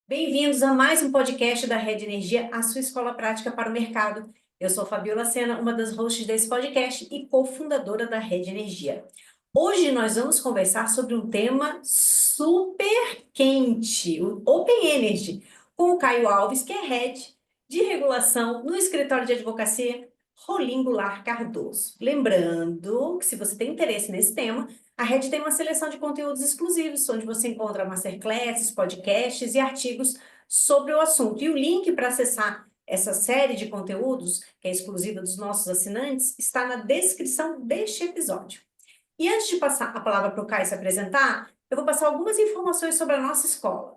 Bem-vindos a mais um podcast da Rede Energia, a sua escola prática para o mercado. Eu sou Fabiola Sena, uma das hosts desse podcast e cofundadora da Rede Energia. Hoje nós vamos conversar sobre um tema super quente, o Open Energy, com o Caio Alves, que é Head de Regulação no escritório de advocacia Rolim Goulart Cardoso. Lembrando que se você tem interesse nesse tema, a Rede tem uma seleção de conteúdos exclusivos, onde você encontra masterclasses, podcasts e artigos sobre o assunto. E o link para acessar essa série de conteúdos, que é exclusiva dos nossos assinantes, está na descrição deste episódio. E antes de passar a palavra para o Caio se apresentar, eu vou passar algumas informações sobre a nossa escola.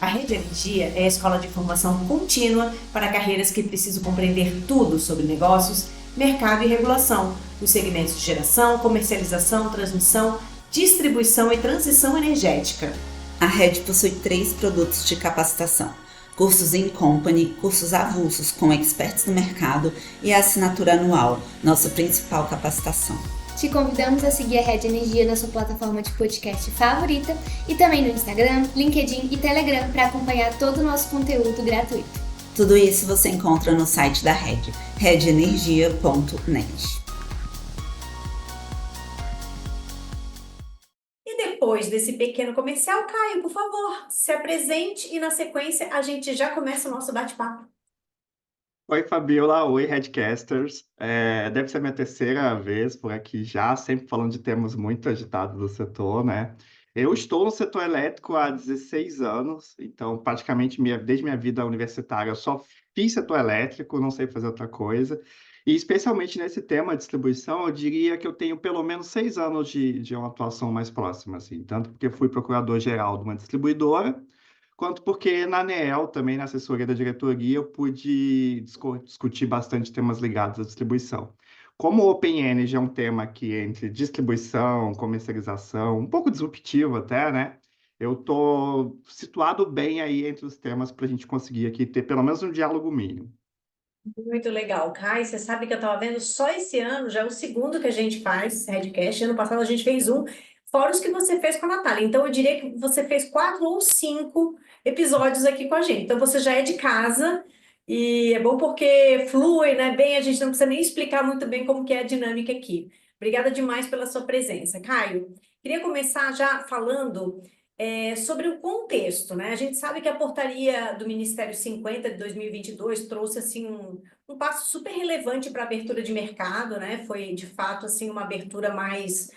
A Rede Energia é a escola de formação contínua para carreiras que precisam compreender tudo sobre negócios, mercado e regulação, os segmentos de geração, comercialização, transmissão, distribuição e transição energética. A Rede possui 3 produtos de capacitação: cursos in company, cursos avulsos com experts no mercado e a assinatura anual, nossa principal capacitação. Te convidamos a seguir a Rede Energia na sua plataforma de podcast favorita e também no Instagram, LinkedIn e Telegram para acompanhar todo o nosso conteúdo gratuito. Tudo isso você encontra no site da Rede, redenergia.net. E depois desse pequeno comercial, Caio, por favor, se apresente e na sequência a gente já começa o nosso bate-papo. Oi, Fabiola. Oi, Headcasters. Deve ser a minha terceira vez por aqui já, sempre falando de temas muito agitados do setor, né? Eu estou no setor elétrico há 16 anos, então praticamente desde minha vida universitária eu só fiz setor elétrico, não sei fazer outra coisa. E especialmente nesse tema de distribuição, eu diria que eu tenho pelo menos 6 anos de uma atuação mais próxima, assim, tanto porque fui procurador-geral de uma distribuidora, quanto porque na ANEEL, também na assessoria da diretoria, eu pude discutir bastante temas ligados à distribuição. Como o Open Energy é um tema que entre distribuição, comercialização, um pouco disruptivo até, né? Eu estou situado bem aí entre os temas para a gente conseguir aqui ter pelo menos um diálogo mínimo. Muito legal, Caio. Você sabe que eu estava vendo só esse ano, já é o segundo que a gente faz Redcast. Ano passado a gente fez um, fora os que você fez com a Natália. Então eu diria que você fez 4 ou 5 episódios aqui com a gente. Então você já é de casa e é bom porque flui, né? Bem, a gente não precisa nem explicar muito bem como que é a dinâmica aqui. Obrigada demais pela sua presença, Caio. Queria começar já falando sobre o contexto, né? A gente sabe que a portaria do Ministério 50 de 2022 trouxe assim um passo super relevante para a abertura de mercado, né? Foi de fato assim uma abertura mais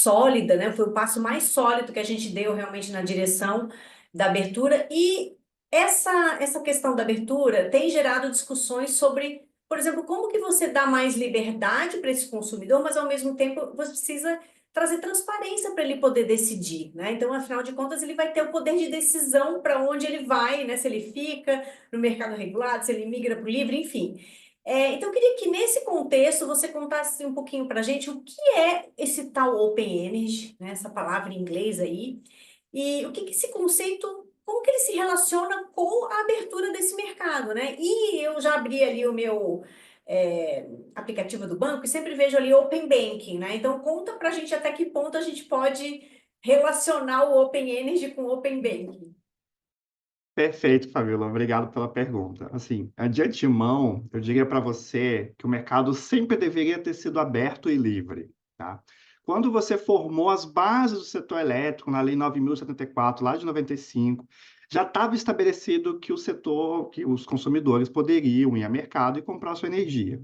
sólida, né? Foi o passo mais sólido que a gente deu realmente na direção da abertura e essa questão da abertura tem gerado discussões sobre, por exemplo, como que você dá mais liberdade para esse consumidor, mas ao mesmo tempo você precisa trazer transparência para ele poder decidir, né? Então, afinal de contas, ele vai ter o poder de decisão para onde ele vai, né? Se ele fica no mercado regulado, se ele migra para o livre, enfim. Então, eu queria que nesse contexto você contasse um pouquinho para a gente o que é esse tal Open Energy, né? Essa palavra em inglês aí, e o que que esse conceito, como que ele se relaciona com a abertura desse mercado, né? E eu já abri ali o meu aplicativo do banco e sempre vejo ali Open Banking, né? Então conta pra gente até que ponto a gente pode relacionar o Open Energy com o Open Banking. Perfeito, Fabiola. Obrigado pela pergunta. Assim, de antemão, eu diria para você que o mercado sempre deveria ter sido aberto e livre, tá? Quando você formou as bases do setor elétrico na Lei 9.074, lá de 95, já estava estabelecido que o setor, que os consumidores poderiam ir ao mercado e comprar sua energia.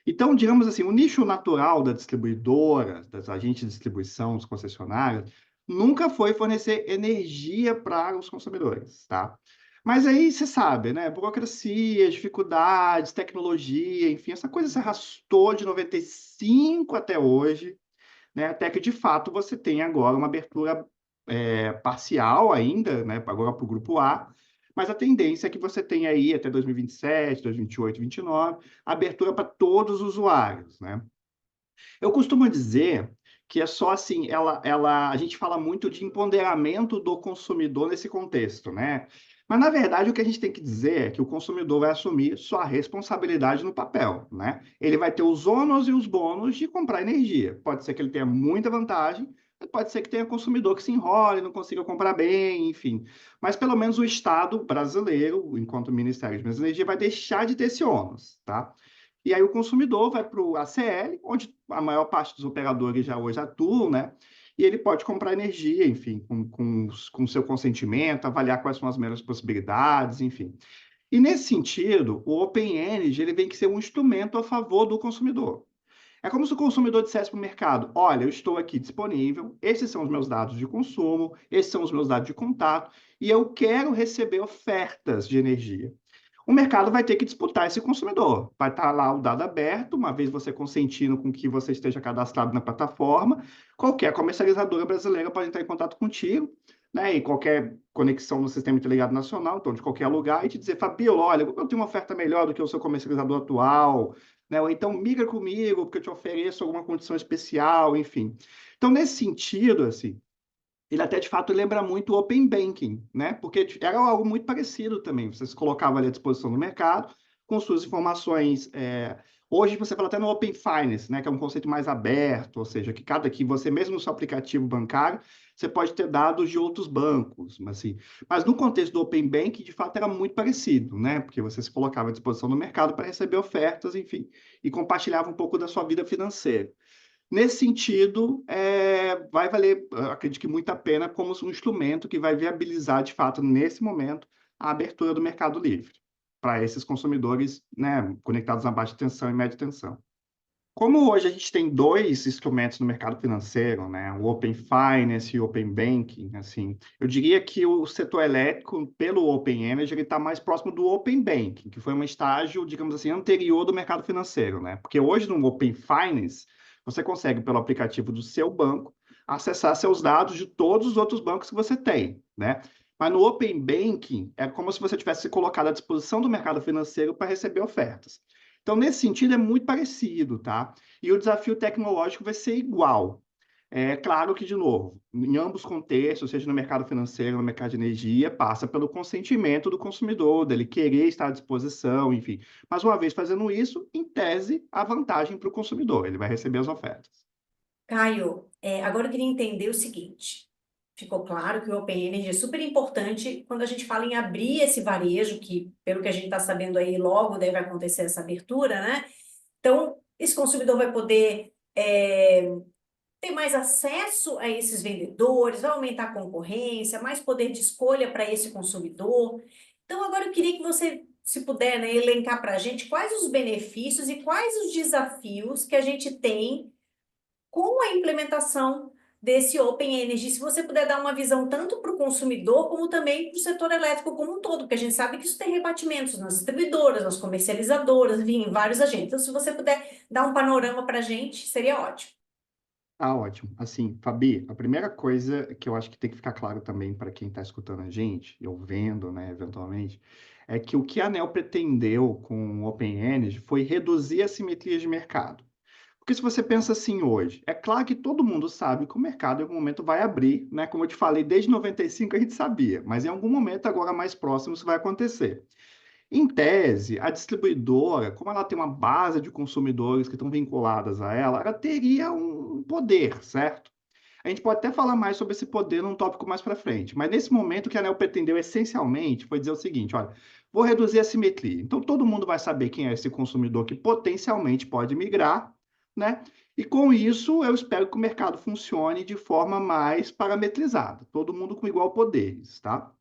Então, digamos assim, o nicho natural da distribuidora, das agentes de distribuição, dos concessionários, nunca foi fornecer energia para os consumidores, tá? Mas aí você sabe, né? Burocracia, dificuldades, tecnologia, enfim, essa coisa se arrastou de 95 até hoje, né? Até que, de fato, você tem agora uma abertura parcial ainda, né? Agora para o grupo A, mas a tendência é que você tenha aí até 2027, 2028, 2029, abertura para todos os usuários, né? Eu costumo dizer que é só assim, a gente fala muito de empoderamento do consumidor nesse contexto, né? Mas, na verdade, o que a gente tem que dizer é que o consumidor vai assumir sua responsabilidade no papel, né? Ele vai ter os ônus e os bônus de comprar energia. Pode ser que ele tenha muita vantagem, pode ser que tenha consumidor que se enrole, não consiga comprar bem, enfim. Mas pelo menos o Estado brasileiro, enquanto Ministério de Minas e Energia, vai deixar de ter esse ônus, tá? E aí o consumidor vai para o ACL, onde a maior parte dos operadores já hoje atuam, né? E ele pode comprar energia, enfim, com seu consentimento, avaliar quais são as melhores possibilidades, enfim. E nesse sentido, o Open Energy ele vem que ser um instrumento a favor do consumidor. É como se o consumidor dissesse para o mercado: olha, eu estou aqui disponível, esses são os meus dados de consumo, esses são os meus dados de contato, e eu quero receber ofertas de energia. O mercado vai ter que disputar esse consumidor. Vai estar lá o dado aberto, uma vez você consentindo com que você esteja cadastrado na plataforma, qualquer comercializadora brasileira pode entrar em contato contigo, né, em qualquer conexão no Sistema Interligado Nacional, então de qualquer lugar, e te dizer: Fabiola, olha, eu tenho uma oferta melhor do que o seu comercializador atual, né, ou então migra comigo, porque eu te ofereço alguma condição especial, enfim. Então, nesse sentido, assim, ele até de fato lembra muito o Open Banking, né? Porque era algo muito parecido também. Você se colocava ali à disposição do mercado com suas informações. Hoje você fala até no Open Finance, né? Que é um conceito mais aberto, ou seja, que você mesmo no seu aplicativo bancário você pode ter dados de outros bancos, mas no contexto do Open Banking, de fato era muito parecido, né? Porque você se colocava à disposição do mercado para receber ofertas, enfim, e compartilhava um pouco da sua vida financeira. Nesse sentido, vai valer, acredito que muito a pena, como um instrumento que vai viabilizar, de fato, nesse momento, a abertura do mercado livre para esses consumidores, né, conectados a baixa tensão e média tensão. Como hoje a gente tem dois instrumentos no mercado financeiro, né, o Open Finance e o Open Banking, assim, eu diria que o setor elétrico, pelo Open Energy, ele está mais próximo do Open Banking, que foi um estágio, digamos assim, anterior do mercado financeiro, né? Porque hoje no Open Finance você consegue, pelo aplicativo do seu banco, acessar seus dados de todos os outros bancos que você tem, né? Mas no Open Banking é como se você tivesse se colocado à disposição do mercado financeiro para receber ofertas. Então, nesse sentido, é muito parecido, tá? E o desafio tecnológico vai ser igual. É claro que, de novo, em ambos contextos, seja no mercado financeiro, no mercado de energia, passa pelo consentimento do consumidor, dele querer estar à disposição, enfim. Mas uma vez fazendo isso, em tese, a vantagem para o consumidor, ele vai receber as ofertas. Caio, agora eu queria entender o seguinte. Ficou claro que o Open Energy é super importante quando a gente fala em abrir esse varejo, que, pelo que a gente está sabendo aí, logo deve acontecer essa abertura, né? Então, esse consumidor vai poder ter mais acesso a esses vendedores, vai aumentar a concorrência, mais poder de escolha para esse consumidor. Então, agora eu queria que você, se puder, né, elencar para a gente quais os benefícios e quais os desafios que a gente tem com a implementação desse Open Energy, se você puder dar uma visão tanto para o consumidor, como também para o setor elétrico como um todo, porque a gente sabe que isso tem rebatimentos nas distribuidoras, nas comercializadoras, enfim, em vários agentes. Então, se você puder dar um panorama para a gente, seria ótimo. Ah, ótimo. Assim, Fabi, a primeira coisa que eu acho que tem que ficar claro também para quem está escutando a gente, ou vendo, né, eventualmente, é que o que a ANEEL pretendeu com o Open Energy foi reduzir a simetria de mercado. Porque se você pensa assim hoje, é claro que todo mundo sabe que o mercado em algum momento vai abrir, né? Como eu te falei, desde 95 a gente sabia, mas em algum momento agora mais próximo isso vai acontecer. Em tese, a distribuidora, como ela tem uma base de consumidores que estão vinculadas a ela, ela teria um poder, certo? A gente pode até falar mais sobre esse poder num tópico mais para frente, mas nesse momento o que a ANEEL pretendeu essencialmente foi dizer o seguinte: olha, vou reduzir a simetria. Então todo mundo vai saber quem é esse consumidor que potencialmente pode migrar, né? E com isso eu espero que o mercado funcione de forma mais parametrizada, todo mundo com igual poderes, tá?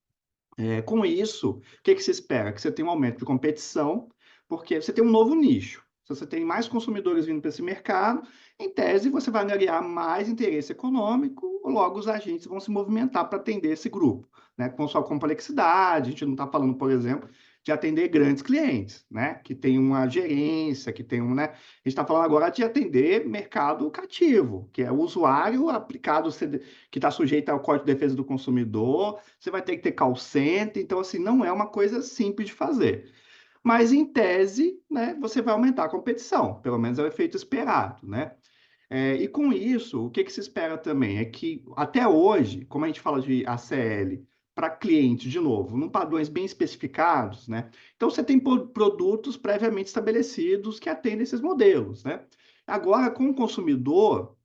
Com isso, o que se espera? Que você tenha um aumento de competição, porque você tem um novo nicho. Se você tem mais consumidores vindo para esse mercado, em tese você vai angariar mais interesse econômico, logo os agentes vão se movimentar para atender esse grupo, né? Com sua complexidade, a gente não está falando, por exemplo, de atender grandes clientes, né? Que tem uma gerência, que tem um, né? A gente está falando agora de atender mercado cativo, que é o usuário aplicado, que está sujeito ao Código de Defesa do Consumidor, você vai ter que ter call center, então, assim, não é uma coisa simples de fazer. Mas, em tese, né, você vai aumentar a competição, pelo menos é o efeito esperado, né? E com isso, o que se espera também é que, até hoje, como a gente fala de ACL, para cliente, de novo, num padrões bem especificados, né? Então, você tem produtos previamente estabelecidos que atendem esses modelos, né? Agora, com o consumidor,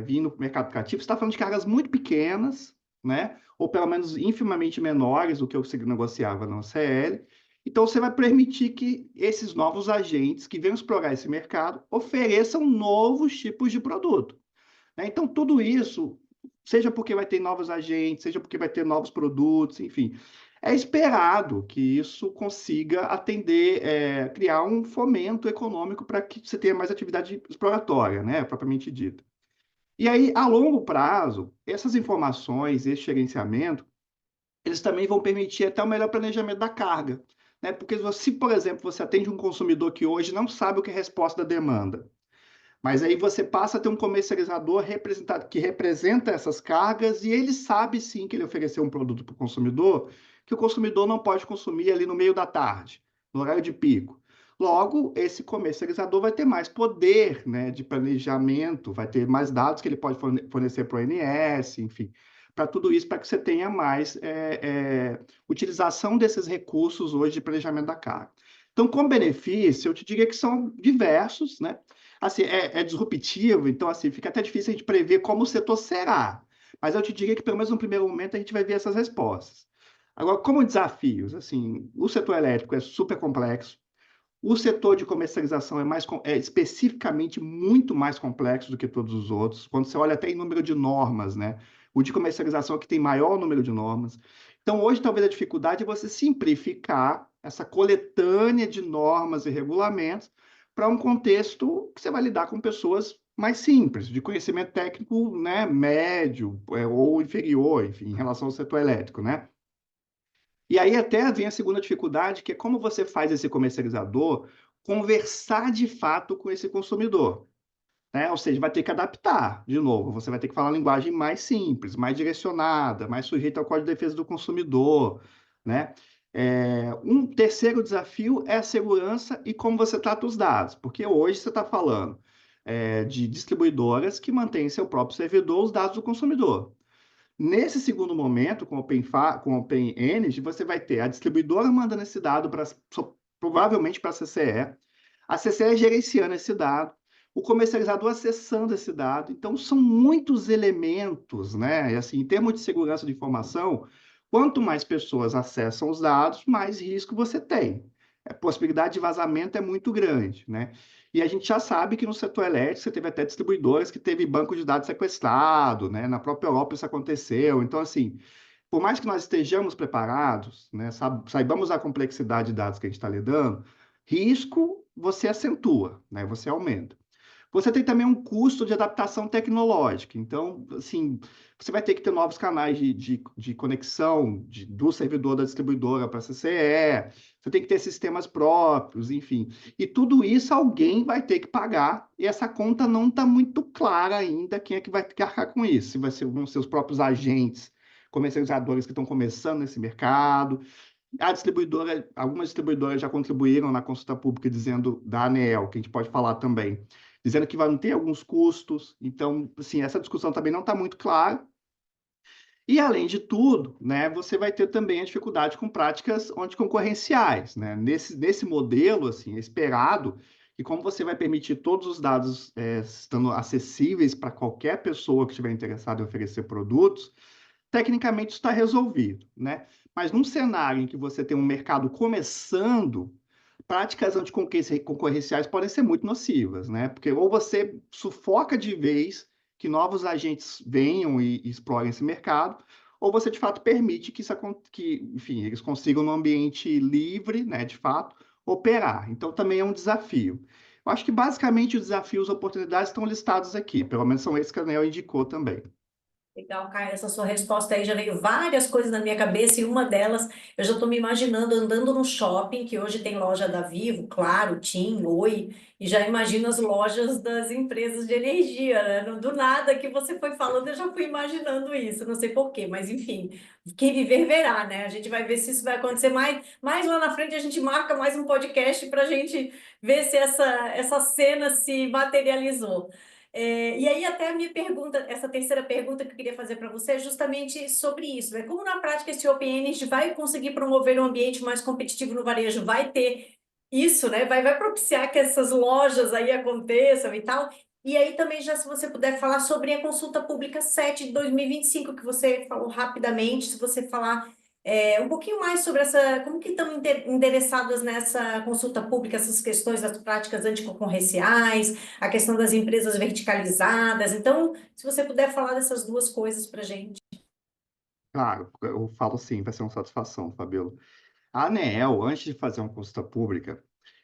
vindo para o mercado cativo, você está falando de cargas muito pequenas, né? Ou pelo menos infimamente menores do que o que você negociava na OCL. Então, você vai permitir que esses novos agentes que venham explorar esse mercado ofereçam novos tipos de produto, né? Então, tudo isso, seja porque vai ter novos agentes, seja porque vai ter novos produtos, enfim, é esperado que isso consiga atender, criar um fomento econômico para que você tenha mais atividade exploratória, né, propriamente dita. E aí, a longo prazo, essas informações, esse gerenciamento, eles também vão permitir até o melhor planejamento da carga, né? Porque se, por exemplo, você atende um consumidor que hoje não sabe o que é resposta da demanda, mas aí você passa a ter um comercializador que representa essas cargas e ele sabe sim que ele ofereceu um produto para o consumidor que o consumidor não pode consumir ali no meio da tarde, no horário de pico. Logo, esse comercializador vai ter mais poder, né, de planejamento, vai ter mais dados que ele pode fornecer para o ONS, enfim, para tudo isso, para que você tenha mais utilização desses recursos hoje de planejamento da carga. Então, com benefício, eu te diria que são diversos, né? Assim, é disruptivo, então assim, fica até difícil a gente prever como o setor será. Mas eu te diria que, pelo menos no primeiro momento, a gente vai ver essas respostas. Agora, como desafios, assim, o setor elétrico é super complexo, o setor de comercialização é especificamente muito mais complexo do que todos os outros. Quando você olha até em número de normas, né? O de comercialização é que tem maior número de normas. Então, hoje, talvez a dificuldade é você simplificar essa coletânea de normas e regulamentos para um contexto que você vai lidar com pessoas mais simples, de conhecimento técnico, né, médio, ou inferior, enfim, em relação ao setor elétrico, né? E aí até vem a segunda dificuldade, que é como você faz esse comercializador conversar de fato com esse consumidor, né? Ou seja, vai ter que adaptar, de novo, você vai ter que falar uma linguagem mais simples, mais direcionada, mais sujeita ao Código de Defesa do Consumidor, né? Um terceiro desafio é a segurança e como você trata os dados, porque hoje você está falando de distribuidoras que mantêm em seu próprio servidor os dados do consumidor. Nesse segundo momento, com o Open Energy, você vai ter a distribuidora mandando esse dado provavelmente para a CCE gerenciando esse dado, o comercializador acessando esse dado. Então, são muitos elementos, né? E, assim, em termos de segurança de informação, quanto mais pessoas acessam os dados, mais risco você tem. A possibilidade de vazamento é muito grande, né? E a gente já sabe que no setor elétrico você teve até distribuidores que teve banco de dados sequestrado, né? Na própria Europa isso aconteceu. Então, assim, por mais que nós estejamos preparados, né, saibamos a complexidade de dados que a gente está lidando, risco você acentua, né? Você aumenta. Você tem também um custo de adaptação tecnológica. Então, assim, você vai ter que ter novos canais de conexão do servidor da distribuidora para a CCE, você tem que ter sistemas próprios, enfim. E tudo isso alguém vai ter que pagar, e essa conta não está muito clara ainda quem é que vai arcar com isso. Se vão ser os próprios agentes, comercializadores que estão começando nesse mercado. Algumas distribuidoras já contribuíram na consulta pública dizendo, da ANEEL, que a gente pode falar também, dizendo que vai ter alguns custos. Então, assim, essa discussão também não está muito clara. E, além de tudo, né, você vai ter também a dificuldade com práticas anticoncorrenciais, né? Nesse modelo, assim, é esperado que, como você vai permitir todos os dados estando acessíveis para qualquer pessoa que estiver interessada em oferecer produtos, tecnicamente isso está resolvido, né? Mas num cenário em que você tem um mercado começando, práticas anticoncorrenciais podem ser muito nocivas, né? Porque ou você sufoca de vez que novos agentes venham e explorem esse mercado, ou você de fato permite enfim, eles consigam no ambiente livre, né, de fato, operar. Então também é um desafio. Eu acho que basicamente os desafios e oportunidades estão listados aqui, pelo menos são esses que a Nel indicou também. Legal, Caio, essa sua resposta aí já veio várias coisas na minha cabeça e uma delas eu já estou me imaginando andando no shopping, que hoje tem loja da Vivo, Claro, TIM, Oi, e já imagino as lojas das empresas de energia, né? Do nada que você foi falando, eu já fui imaginando isso, não sei por quê, mas enfim, quem viver verá, né? A gente vai ver se isso vai acontecer mais lá na frente, a gente marca mais um podcast para a gente ver se essa cena se materializou. E aí, até a minha pergunta, essa terceira pergunta que eu queria fazer para você é justamente sobre isso, né? Como na prática esse Open Energy vai conseguir promover um ambiente mais competitivo no varejo? Vai ter isso, né? Vai propiciar que essas lojas aí aconteçam e tal. E aí também já se você puder falar sobre a consulta pública 7 de 2025, que você falou rapidamente, se você falar um pouquinho mais sobre como que estão endereçadas nessa consulta pública, essas questões das práticas anticoncorrenciais, a questão das empresas verticalizadas. Então, se você puder falar dessas duas coisas para a gente. Claro, eu falo sim, vai ser uma satisfação, Fabiola. A ANEEL, antes de fazer uma consulta pública,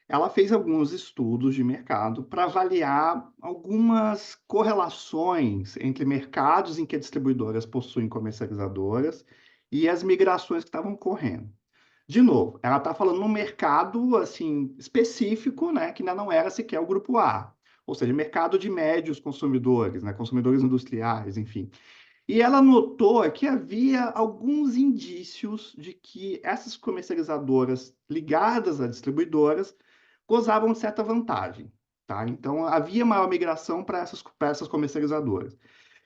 ela fez alguns estudos de mercado para avaliar algumas correlações entre mercados em que distribuidoras possuem comercializadoras e as migrações que estavam ocorrendo. De novo, ela está falando num mercado assim específico, né, que ainda não era sequer o grupo A, ou seja, mercado de médios consumidores, né, consumidores industriais, enfim. E ela notou que havia alguns indícios de que essas comercializadoras ligadas a distribuidoras gozavam de certa vantagem, tá? Então, havia maior migração para essas comercializadoras.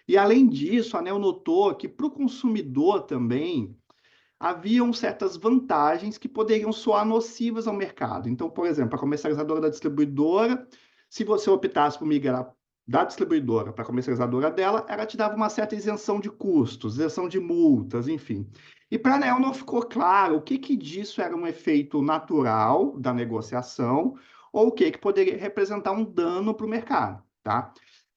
E, além disso, a ANEEL notou que para o consumidor também haviam certas vantagens que poderiam soar nocivas ao mercado. Então, por exemplo, a comercializadora da distribuidora, se você optasse por migrar da distribuidora para a comercializadora dela, ela te dava uma certa isenção de custos, isenção de multas, enfim. E para a ANEEL não ficou claro o que disso era um efeito natural da negociação ou o que poderia representar um dano para o mercado, tá?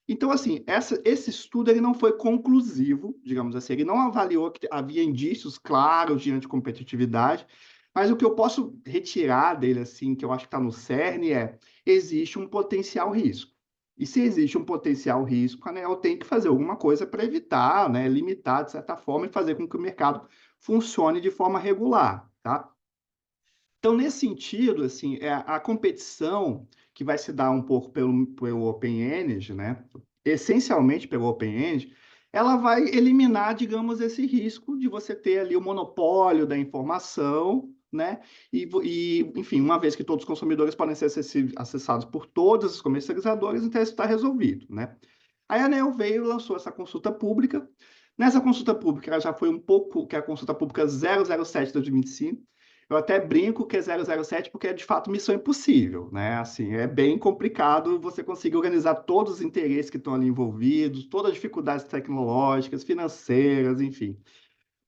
Então, assim, esse estudo ele não foi conclusivo, digamos assim, ele não avaliou que havia indícios claros de anticompetitividade, mas o que eu posso retirar dele, assim, que eu acho que está no cerne, existe um potencial risco. E se existe um potencial risco, a ANEEL tem que fazer alguma coisa para evitar, né, limitar, de certa forma, e fazer com que o mercado funcione de forma regular, tá? Então, nesse sentido, assim, a competição que vai se dar um pouco pelo Open Energy, né? Essencialmente pelo Open Energy, ela vai eliminar, digamos, esse risco de você ter ali o monopólio da informação, né? Enfim, uma vez que todos os consumidores podem ser acessados por todos os comercializadores, então isso está resolvido, né? Aí a ANEEL veio e lançou essa consulta pública. Nessa consulta pública, ela já foi um pouco, que é a consulta pública 007 de 2025. Eu até brinco que é 007 porque é de fato missão impossível, né? Assim, é bem complicado você conseguir organizar todos os interesses que estão ali envolvidos, todas as dificuldades tecnológicas, financeiras, enfim.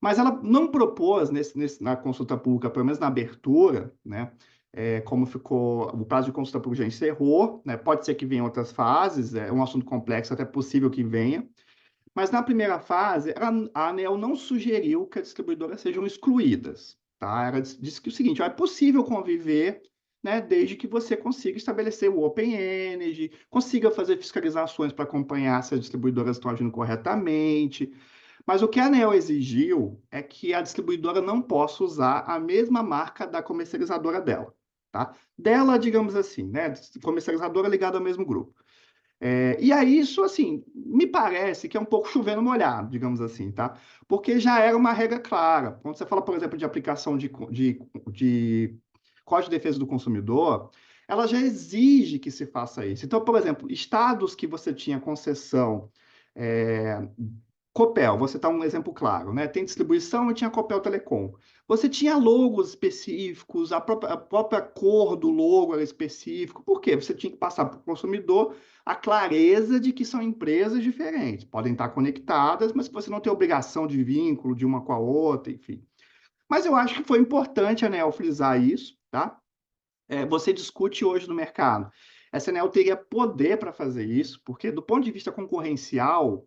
Mas ela não propôs na consulta pública, pelo menos na abertura, né? Como ficou, o prazo de consulta pública já encerrou, né? Pode ser que venha outras fases, é um assunto complexo, até possível que venha. Mas na primeira fase, a ANEEL não sugeriu que as distribuidoras sejam excluídas, tá? Ela disse que o seguinte, ó, é possível conviver, né, desde que você consiga estabelecer o Open Energy, consiga fazer fiscalizações para acompanhar se as distribuidoras estão agindo corretamente. Mas o que a ANEEL exigiu é que a distribuidora não possa usar a mesma marca da comercializadora dela, tá? Dela, digamos assim, né? Comercializadora ligada ao mesmo grupo. E aí, isso, assim, me parece que é um pouco chovendo molhado, digamos assim, tá? Porque já era uma regra clara. Quando você fala, por exemplo, de aplicação de Código de Defesa do Consumidor, ela já exige que se faça isso. Então, por exemplo, estados que você tinha concessão, é, Copel, você está um exemplo claro, né? Tem distribuição e tinha Copel Telecom. Você tinha logos específicos, a própria cor do logo era específico. Por quê? Você tinha que passar para o consumidor a clareza de que são empresas diferentes. Podem estar conectadas, mas você não tem obrigação de vínculo de uma com a outra, enfim. Mas eu acho que foi importante a ANEEL frisar isso, tá? Você discute hoje no mercado. Essa ANEEL teria poder para fazer isso, porque do ponto de vista concorrencial,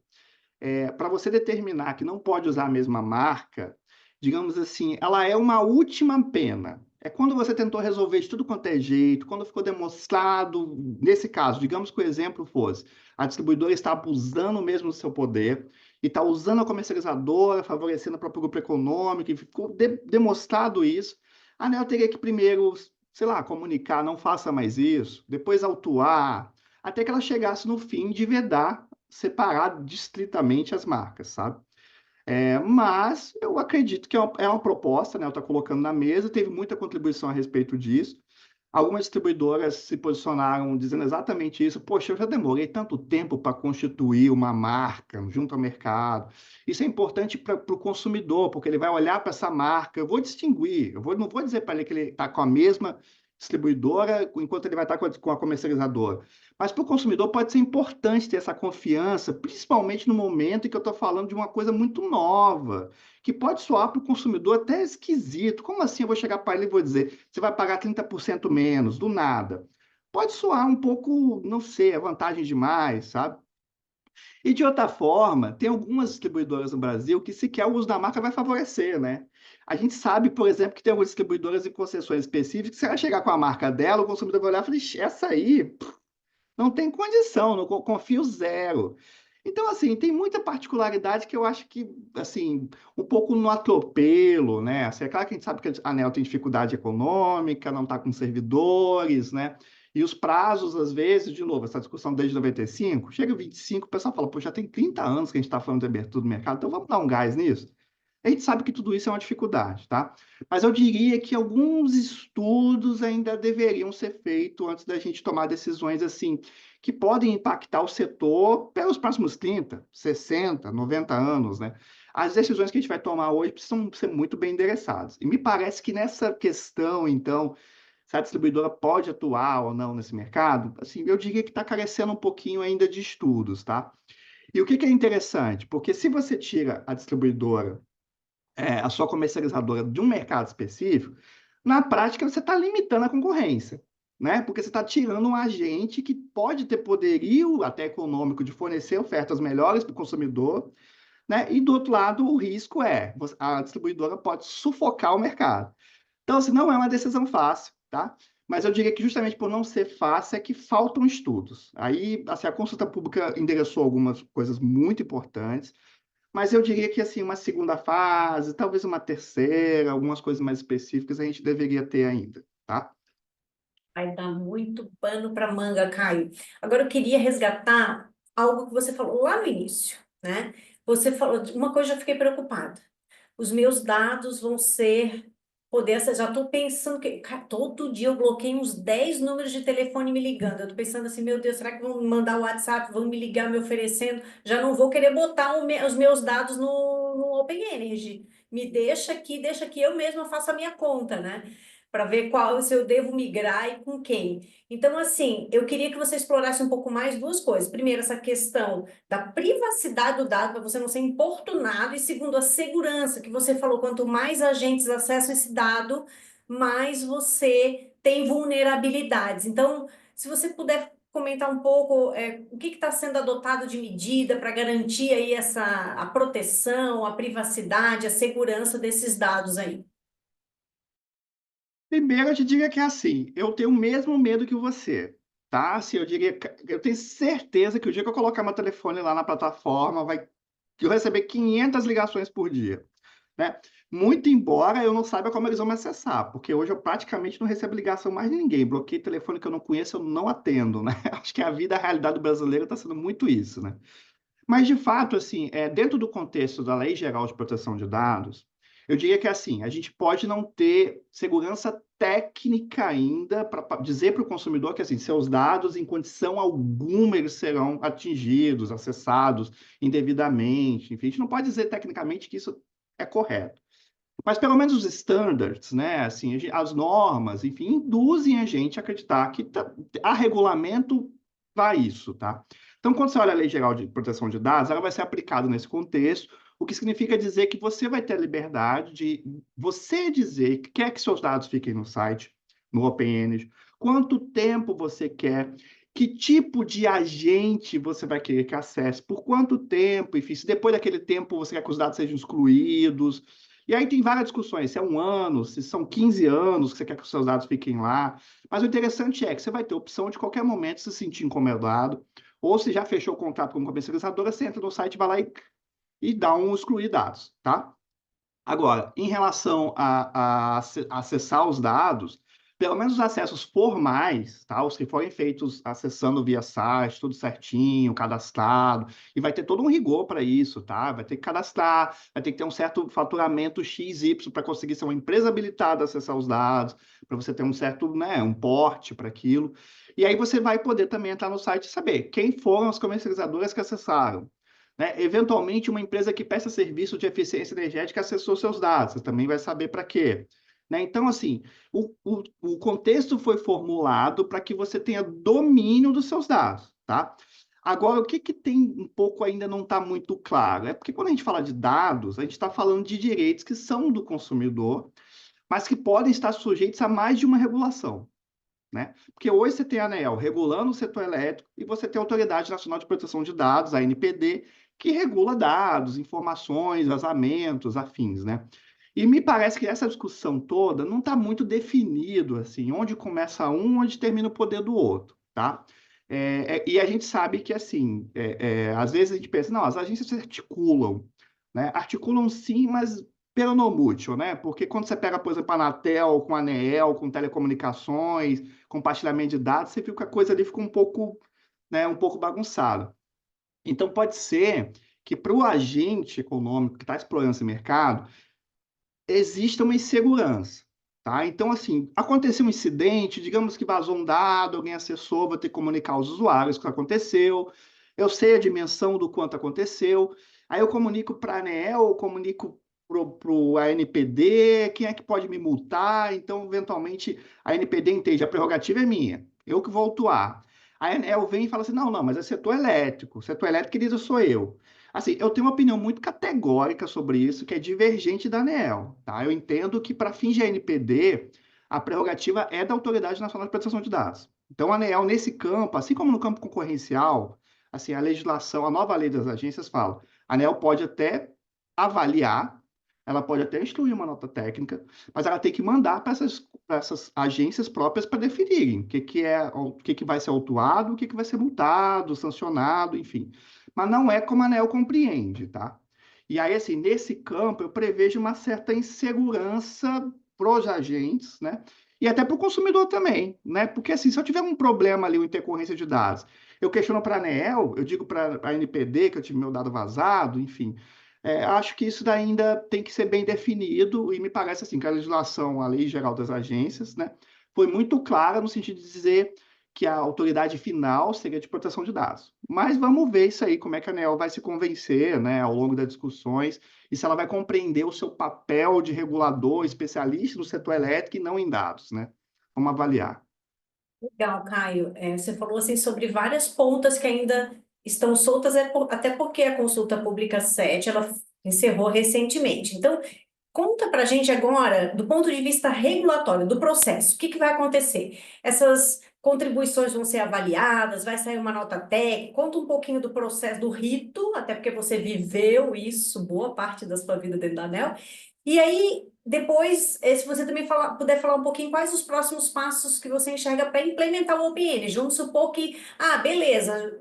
para você determinar que não pode usar a mesma marca, digamos assim, ela é uma última pena. É quando você tentou resolver de tudo quanto é jeito, quando ficou demonstrado, nesse caso, digamos que o exemplo fosse, a distribuidora está abusando mesmo do seu poder e está usando a comercializadora, favorecendo o próprio grupo econômico, e ficou demonstrado isso, a ANEEL teria que primeiro, sei lá, comunicar, não faça mais isso, depois autuar, até que ela chegasse no fim de vedar separar distritamente as marcas, sabe? Mas eu acredito que é uma proposta, né? Eu estou colocando na mesa, teve muita contribuição a respeito disso. Algumas distribuidoras se posicionaram dizendo exatamente isso. Poxa, eu já demorei tanto tempo para constituir uma marca junto ao mercado. Isso é importante para o consumidor, porque ele vai olhar para essa marca. Eu vou distinguir, não vou dizer para ele que ele está com a mesma distribuidora enquanto ele vai estar com a comercializadora. Mas para o consumidor pode ser importante ter essa confiança, principalmente no momento em que eu estou falando de uma coisa muito nova, que pode soar para o consumidor até esquisito. Como assim eu vou chegar para ele e vou dizer, você vai pagar 30% menos, do nada? Pode soar um pouco, não sei, é vantagem demais, sabe? E de outra forma, tem algumas distribuidoras no Brasil que sequer o uso da marca vai favorecer, né? A gente sabe, por exemplo, que tem algumas distribuidoras em concessões específicas que se ela chegar com a marca dela, o consumidor vai olhar e falar, "Ixi, essa aí não tem condição, não confio zero." Então, assim, tem muita particularidade que eu acho que, assim, um pouco no atropelo, né? Assim, é claro que a gente sabe que a ANEEL tem dificuldade econômica, não está com servidores, né? E os prazos, às vezes, de novo, essa discussão desde 95, chega em 25, o pessoal fala, pô, já tem 30 anos que a gente está falando de abertura do mercado, então vamos dar um gás nisso? A gente sabe que tudo isso é uma dificuldade, tá? Mas eu diria que alguns estudos ainda deveriam ser feitos antes da gente tomar decisões assim, que podem impactar o setor pelos próximos 30, 60, 90 anos, né? As decisões que a gente vai tomar hoje precisam ser muito bem endereçadas. E me parece que nessa questão, então, se a distribuidora pode atuar ou não nesse mercado, assim, eu diria que está carecendo um pouquinho ainda de estudos, tá? E o que é interessante? Porque se você tira a distribuidora a sua comercializadora de um mercado específico, na prática você está limitando a concorrência, né? Porque você está tirando um agente que pode ter poderio até econômico de fornecer ofertas melhores para o consumidor, né? E do outro lado, o risco é a distribuidora pode sufocar o mercado. Então, assim, não é uma decisão fácil, tá? Mas eu diria que justamente por não ser fácil é que faltam estudos. Aí, assim, a consulta pública endereçou algumas coisas muito importantes, mas eu diria que assim, uma segunda fase, talvez uma terceira, algumas coisas mais específicas a gente deveria ter ainda, tá? Vai dar muito pano para manga, Caio. Agora eu queria resgatar algo que você falou lá no início, né? Você falou de uma coisa, eu já fiquei preocupada. Os meus dados vão ser já estou pensando que cara, todo dia eu bloqueio uns 10 números de telefone me ligando. Eu estou pensando assim, meu Deus, será que vão me mandar o WhatsApp, vão me ligar me oferecendo? Já não vou querer botar os meus dados no Open Energy. Me deixa que eu mesma faça a minha conta, né? Para ver qual se eu devo migrar e com quem. Então, assim, eu queria que você explorasse um pouco mais duas coisas. Primeiro, essa questão da privacidade do dado, para você não ser importunado, e segundo, a segurança, que você falou, quanto mais agentes acessam esse dado, mais você tem vulnerabilidades. Então, se você puder comentar um pouco o que está sendo adotado de medida para garantir aí a proteção, a privacidade, a segurança desses dados aí. Primeiro, eu te diria que é assim, eu tenho o mesmo medo que você, tá? Assim, eu diria, eu tenho certeza que o dia que eu colocar meu telefone lá na plataforma, eu receber 500 ligações por dia, né? Muito embora eu não saiba como eles vão me acessar, porque hoje eu praticamente não recebo ligação mais de ninguém. Bloqueio telefone que eu não conheço, eu não atendo, né? Acho que a vida, a realidade do brasileiro está sendo muito isso, né? Mas, de fato, assim, dentro do contexto da Lei Geral de Proteção de Dados, eu diria que, assim, a gente pode não ter segurança técnica ainda para dizer para o consumidor que, assim, seus dados, em condição alguma, eles serão atingidos, acessados indevidamente. Enfim, a gente não pode dizer tecnicamente que isso é correto. Mas, pelo menos os standards, né, assim, as normas, enfim, induzem a gente a acreditar que há regulamento para isso, tá? Então, quando você olha a Lei Geral de Proteção de Dados, ela vai ser aplicada nesse contexto, o que significa dizer que você vai ter a liberdade de você dizer que quer que seus dados fiquem no site, no OpenEnergy, quanto tempo você quer, que tipo de agente você vai querer que acesse, por quanto tempo, enfim, se depois daquele tempo você quer que os dados sejam excluídos. E aí tem várias discussões, se é 1 ano, se são 15 anos que você quer que os seus dados fiquem lá. Mas o interessante é que você vai ter a opção de qualquer momento se sentir incomodado, ou se já fechou o contrato com a comercializadora, você entra no site, vai lá e dá um excluir dados, tá? Agora, em relação a acessar os dados, pelo menos os acessos formais, tá? Os que forem feitos acessando via site, tudo certinho, cadastrado, e vai ter todo um rigor para isso, tá? Vai ter que cadastrar, vai ter que ter um certo faturamento XY para conseguir ser uma empresa habilitada a acessar os dados, para você ter um certo, né, um porte para aquilo. E aí você vai poder também entrar no site e saber quem foram as comercializadoras que acessaram, né? Eventualmente, uma empresa que presta serviço de eficiência energética acessou seus dados, você também vai saber para quê. né? Então, assim, o contexto foi formulado para que você tenha domínio dos seus dados, tá? Agora, o que tem um pouco ainda não está muito claro? É porque quando a gente fala de dados, a gente está falando de direitos que são do consumidor, mas que podem estar sujeitos a mais de uma regulação, né? Porque hoje você tem a ANEEL regulando o setor elétrico e você tem a Autoridade Nacional de Proteção de Dados, a ANPD, que regula dados, informações, vazamentos, afins, né? E me parece que essa discussão toda não está muito definido, assim, onde começa um, onde termina o poder do outro, tá? E a gente sabe que, assim, às vezes a gente pensa, não, as agências se articulam, né? Articulam sim, mas peronomútil, né? Porque quando você pega, por exemplo, a Anatel com a ANEEL, com telecomunicações, compartilhamento de dados, você viu que a coisa ali ficou um pouco, né, um pouco bagunçada. Então, pode ser que para o agente econômico que está explorando esse mercado, exista uma insegurança, tá? Então, assim, aconteceu um incidente, digamos que vazou um dado, alguém acessou, vou ter que comunicar aos usuários o que aconteceu, eu sei a dimensão do quanto aconteceu, aí eu comunico para a ANEEL, eu comunico para o ANPD, quem é que pode me multar? Então, eventualmente, a ANPD entende, a prerrogativa é minha, eu que vou autuar. A ANEEL vem e fala assim, não, mas é setor elétrico, querido, sou eu. Assim, eu tenho uma opinião muito categórica sobre isso, que é divergente da ANEEL, tá? Eu entendo que, para fins de ANPD, a prerrogativa é da Autoridade Nacional de Proteção de Dados. Então, a ANEEL, nesse campo, assim como no campo concorrencial, assim, a legislação, a nova lei das agências fala, a ANEEL pode até avaliar, ela pode até instruir uma nota técnica, mas ela tem que mandar para essas agências próprias para definirem o que vai ser autuado, o que vai ser multado, sancionado, enfim. Mas não é como a ANEEL compreende, tá? E aí, assim, nesse campo, eu prevejo uma certa insegurança para os agentes, né? E até para o consumidor também, né? Porque, assim, se eu tiver um problema ali, uma intercorrência de dados, eu questiono para a ANEEL, eu digo para a NPD que eu tive meu dado vazado, enfim. Acho que isso ainda tem que ser bem definido e me parece, assim, que a legislação, a Lei Geral das Agências, né, foi muito clara no sentido de dizer que a autoridade final seria de proteção de dados. Mas vamos ver isso aí, como é que a ANEEL vai se convencer, né, ao longo das discussões, e se ela vai compreender o seu papel de regulador, especialista no setor elétrico e não em dados, né? Vamos avaliar. Legal, Caio. Você falou assim sobre várias pontas que ainda estão soltas, até porque a consulta pública 7 ela encerrou recentemente. Então, conta para a gente agora, do ponto de vista regulatório, do processo, o que vai acontecer? Essas contribuições vão ser avaliadas, vai sair uma nota técnica, conta um pouquinho do processo, do rito, até porque você viveu isso, boa parte da sua vida dentro da ANEEL. E aí, depois, se você também puder falar um pouquinho quais os próximos passos que você enxerga para implementar o OPN. Vamos supor que, beleza,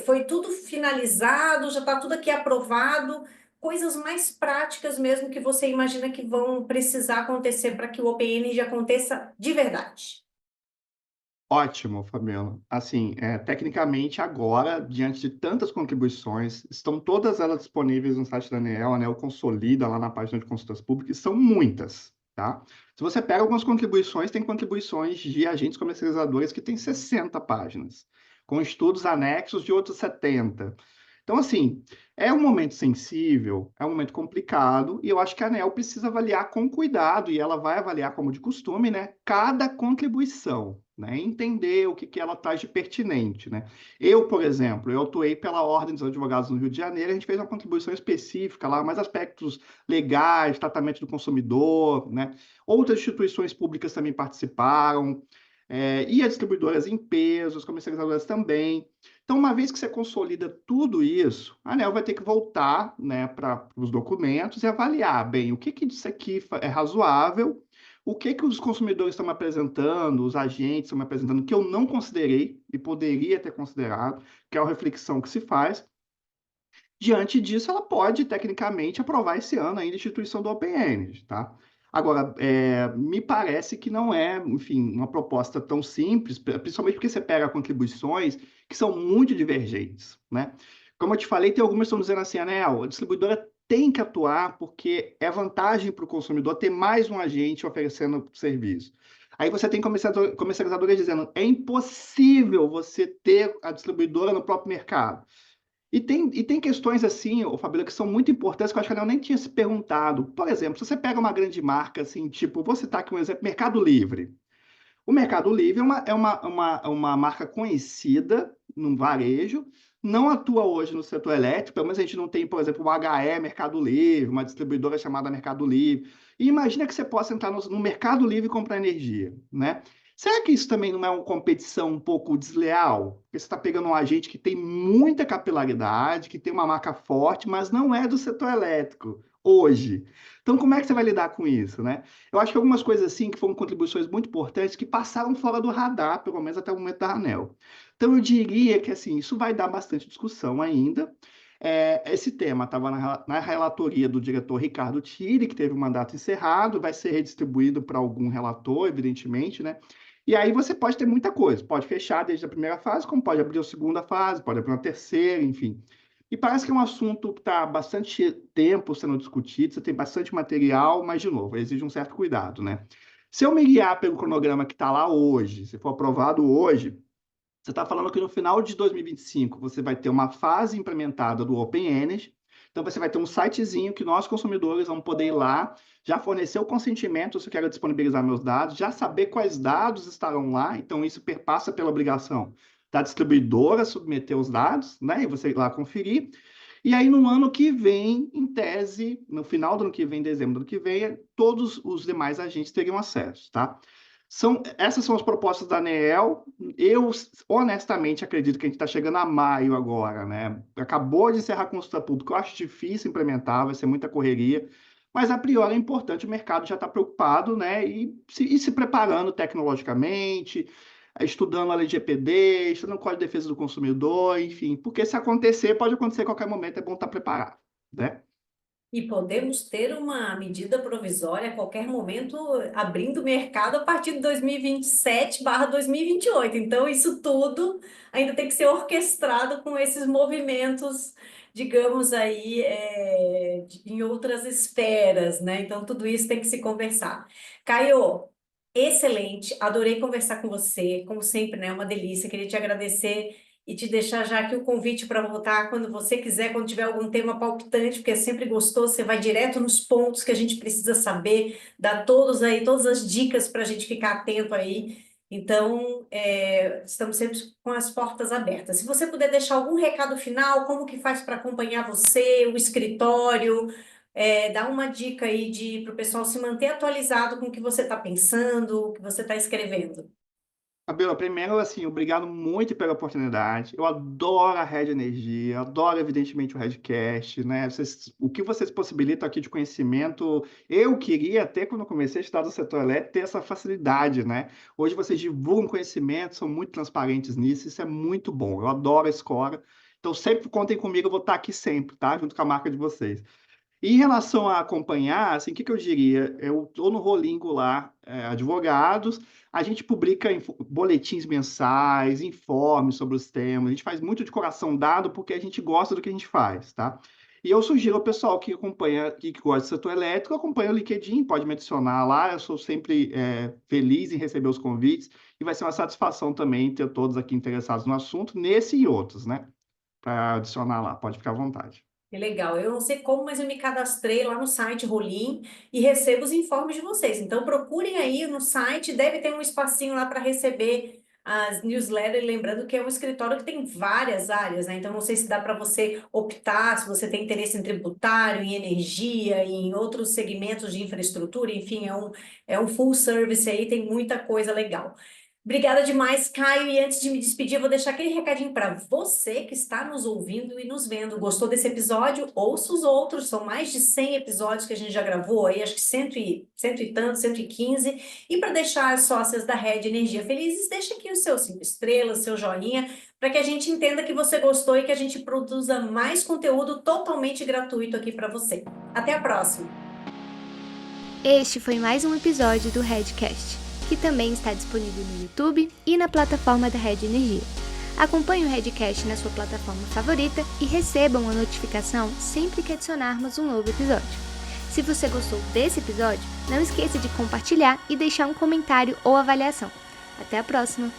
foi tudo finalizado, já está tudo aqui aprovado, coisas mais práticas mesmo que você imagina que vão precisar acontecer para que o OPN já aconteça de verdade. Ótimo, Fabiano. Assim, tecnicamente, agora, diante de tantas contribuições, estão todas elas disponíveis no site da ANEEL, a ANEEL consolida lá na página de consultas públicas, são muitas, tá? Se você pega algumas contribuições, tem contribuições de agentes comercializadores que têm 60 páginas, com estudos anexos de outros 70. Então, assim, é um momento sensível, é um momento complicado, e eu acho que a ANEEL precisa avaliar com cuidado, e ela vai avaliar, como de costume, né, cada contribuição, né, entender o que ela traz de pertinente, né. Eu, por exemplo, eu atuei pela Ordem dos Advogados no Rio de Janeiro, a gente fez uma contribuição específica lá, mais aspectos legais, tratamento do consumidor, né. Outras instituições públicas também participaram, e as distribuidoras em peso, as comercializadoras também. Então, uma vez que você consolida tudo isso, a ANEEL vai ter que voltar, né, para os documentos e avaliar bem o que disso aqui é razoável, o que os consumidores estão me apresentando, os agentes estão me apresentando, que eu não considerei e poderia ter considerado, que é a reflexão que se faz. Diante disso, ela pode, tecnicamente, aprovar esse ano ainda a instituição do OPN, tá? Agora, me parece que não é, enfim, uma proposta tão simples, principalmente porque você pega contribuições que são muito divergentes, né? Como eu te falei, tem algumas que estão dizendo assim, Anel, a distribuidora tem que atuar porque é vantagem para o consumidor ter mais um agente oferecendo serviço. Aí você tem comercializadores dizendo, é impossível você ter a distribuidora no próprio mercado. E tem questões assim, ô Fabíola, que são muito importantes que eu acho que a Anel nem tinha se perguntado. Por exemplo, se você pega uma grande marca, assim, tipo, vou citar aqui um exemplo, Mercado Livre. O Mercado Livre é uma marca conhecida no varejo, não atua hoje no setor elétrico, pelo menos a gente não tem, por exemplo, o HE Mercado Livre, uma distribuidora chamada Mercado Livre. E imagina que você possa entrar no Mercado Livre e comprar energia, né? Será que isso também não é uma competição um pouco desleal? Porque você está pegando um agente que tem muita capilaridade, que tem uma marca forte, mas não é do setor elétrico hoje. Então, como é que você vai lidar com isso, né? Eu acho que algumas coisas assim que foram contribuições muito importantes que passaram fora do radar, pelo menos até o momento da ANEEL. Então, eu diria que assim, isso vai dar bastante discussão ainda. Esse tema estava na relatoria do diretor Ricardo Tille, que teve o mandato encerrado, vai ser redistribuído para algum relator, evidentemente, né? E aí você pode ter muita coisa, pode fechar desde a primeira fase, como pode abrir a segunda fase, pode abrir uma terceira, enfim. E parece que é um assunto que está há bastante tempo sendo discutido, você tem bastante material, mas, de novo, exige um certo cuidado, né? Se eu me guiar pelo cronograma que está lá hoje, se for aprovado hoje, você está falando que no final de 2025 você vai ter uma fase implementada do Open Energy, então você vai ter um sitezinho que nós, consumidores, vamos poder ir lá, já fornecer o consentimento se eu quero disponibilizar meus dados, já saber quais dados estarão lá, então isso perpassa pela obrigação da distribuidora submeter os dados, né? E você ir lá conferir. E aí, no ano que vem, em tese, no final do ano que vem, dezembro do ano que vem, todos os demais agentes teriam acesso, tá? Essas são as propostas da ANEEL. Eu, honestamente, acredito que a gente está chegando a maio agora, né? Acabou de encerrar a consulta pública, eu acho difícil implementar, vai ser muita correria, mas a priori é importante, o mercado já está preocupado, né? E se preparando tecnologicamente, estudando a LGPD, estudando o Código de Defesa do Consumidor, enfim, porque se acontecer, pode acontecer a qualquer momento, é bom estar preparado, né? E podemos ter uma medida provisória a qualquer momento abrindo o mercado a partir de 2027/2028. Então, isso tudo ainda tem que ser orquestrado com esses movimentos, digamos aí, em outras esferas, né? Então, tudo isso tem que se conversar. Caio, excelente, adorei conversar com você, como sempre, né? É uma delícia. Queria te agradecer e te deixar já aqui o convite para voltar quando você quiser, quando tiver algum tema palpitante, porque é sempre gostoso, você vai direto nos pontos que a gente precisa saber, dá todas as dicas para a gente ficar atento aí. Então, estamos sempre com as portas abertas. Se você puder deixar algum recado final, como que faz para acompanhar você, o escritório, dá uma dica aí para o pessoal se manter atualizado com o que você está pensando, o que você está escrevendo. Fabiola, primeiro, assim, obrigado muito pela oportunidade. Eu adoro a Red Energia, adoro, evidentemente, o Redcast, né? O que vocês possibilitam aqui de conhecimento, eu queria até quando eu comecei a estudar do setor elétrico, ter essa facilidade, né? Hoje vocês divulgam conhecimento, são muito transparentes nisso, isso é muito bom. Eu adoro a escola. Então, sempre contem comigo, eu vou estar aqui sempre, tá? Junto com a marca de vocês. E em relação a acompanhar, assim, o que eu diria? Eu estou no Rolingo lá, advogados, a gente publica boletins mensais, informes sobre os temas, a gente faz muito de coração dado porque a gente gosta do que a gente faz, tá? E eu sugiro ao pessoal que acompanha, que gosta do setor elétrico, acompanha o LinkedIn, pode me adicionar lá, eu sou sempre feliz em receber os convites, e vai ser uma satisfação também ter todos aqui interessados no assunto, nesse e outros, né? Para adicionar lá, pode ficar à vontade. Que legal. Eu não sei como, mas eu me cadastrei lá no site Rolim e recebo os informes de vocês. Então, procurem aí no site, deve ter um espacinho lá para receber as newsletters. Lembrando que é um escritório que tem várias áreas, né? Então, não sei se dá para você optar, se você tem interesse em tributário, em energia, em outros segmentos de infraestrutura, enfim, é um full service aí, tem muita coisa legal. Obrigada demais, Caio. E antes de me despedir, eu vou deixar aquele recadinho para você que está nos ouvindo e nos vendo. Gostou desse episódio? Ouça os outros. São mais de 100 episódios que a gente já gravou aí, acho que cento e tanto, 115. E para deixar as sócias da Red Energia felizes, deixa aqui os seus 5 estrelas, seu joinha, para que a gente entenda que você gostou e que a gente produza mais conteúdo totalmente gratuito aqui para você. Até a próxima! Este foi mais um episódio do Redcast, que também está disponível no YouTube e na plataforma da Red Energia. Acompanhe o Redcast na sua plataforma favorita e receba uma notificação sempre que adicionarmos um novo episódio. Se você gostou desse episódio, não esqueça de compartilhar e deixar um comentário ou avaliação. Até a próxima!